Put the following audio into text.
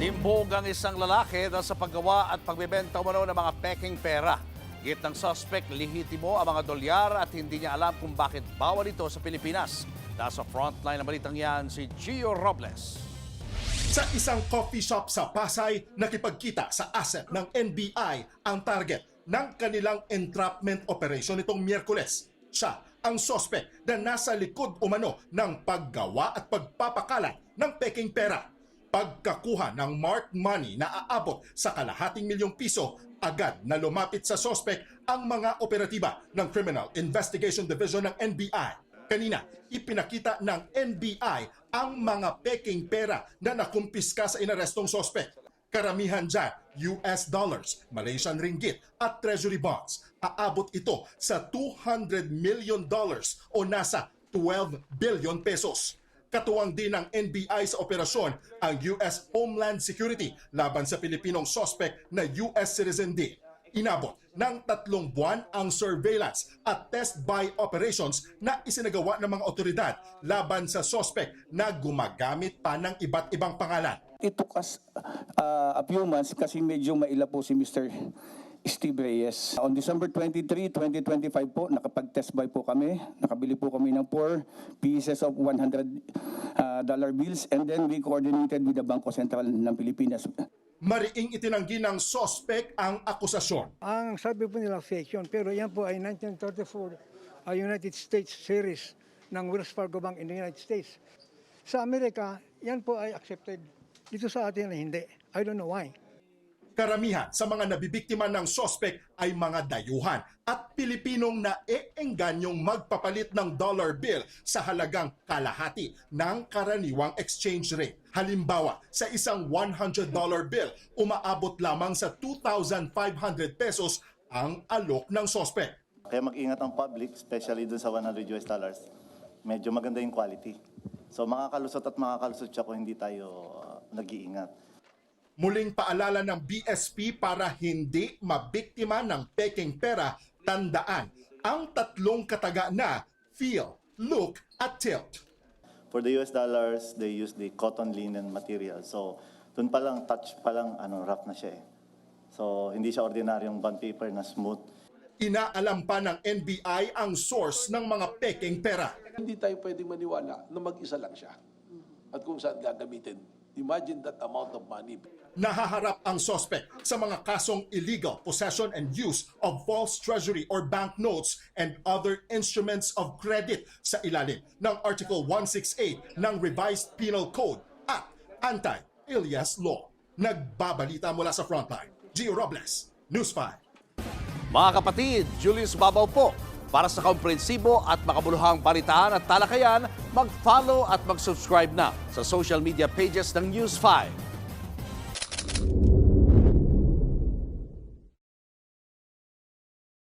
Himbog ang isang lalaki dahil sa paggawa at pagbebenta umano ng mga peking pera. Git ng suspect, lehitimo ang mga dolyar at hindi niya alam kung bakit bawal ito sa Pilipinas. Nasa frontline ng balitang yan si Gio Robles. Sa isang coffee shop sa Pasay, nakipagkita sa asset ng NBI ang target ng kanilang entrapment operation nitong Miyerkules. Siya ang suspect na nasa likod umano ng paggawa at pagpapakalat ng peking pera. Pagkakuha ng marked money na aabot sa kalahating milyong piso, agad na lumapit sa suspect ang mga operatiba ng Criminal Investigation Division ng NBI. Kanina, ipinakita ng NBI ang mga peking pera na nakumpiska sa inarestong suspect. Karamihan dyan, US dollars, Malaysian ringgit at treasury bonds. Aabot ito sa $200 million o nasa 12 billion pesos. Katuwang din ng NBI sa operasyon ang US Homeland Security laban sa Pilipinong suspect na US citizen din. Inabot ng 3 buwan ang surveillance at test-buy operations na isinagawa ng mga otoridad laban sa suspect na gumagamit pa ng iba't ibang pangalan. It took us a few months kasi medyo maila po si Mr. Steve Reyes. On December 23, 2025 po, nakapag-test buy po kami. Nakabili po kami ng 4 pieces of $100 bills and then we coordinated with the Bangko Sentral ng Pilipinas. Mariing itinanggi ng suspect ang akusasyon. Ang sabi po nila fake yun, pero yan po ay 1934 United States series ng Wells Fargo Bank in the United States. Sa Amerika, yan po ay accepted. Dito sa atin ay hindi. I don't know why. Karamihan sa mga nabibiktima ng suspect ay mga dayuhan at Pilipinong naeenganyong magpapalit ng dollar bill sa halagang kalahati ng karaniwang exchange rate. Halimbawa, sa isang $100 bill, umaabot lamang sa 2,500 pesos ang alok ng suspect. Kaya mag-ingat ang public, especially dun sa $100 US. Medyo maganda yung quality. So makakalusot at makakalusot siya kung hindi tayo nag-iingat. Muling paalala ng BSP para hindi mabiktima ng peking pera, tandaan ang 3 kataga na feel, look at tilt. For the US dollars, they use the cotton linen material. So dun pa lang, touch pa lang, rough na siya eh. So hindi siya ordinaryong bond paper na smooth. Inaalam pa ng NBI ang source ng mga peking pera. Hindi tayo pwedeng maniwala na mag-isa lang siya at kung saan gagamitin. Imagine that amount of money. Nahaharap ang suspect sa mga kasong illegal possession and use of false treasury or banknotes and other instruments of credit sa ilalim ng Article 168 ng Revised Penal Code at Anti-Alias Law. Nagbabalita mula sa Frontline, Gio Robles, News 5. Mga kapatid, Julius Babaw po. Para sa komprehensibo at makabuluhang balitaan at talakayan, mag-follow at mag-subscribe na sa social media pages ng News 5.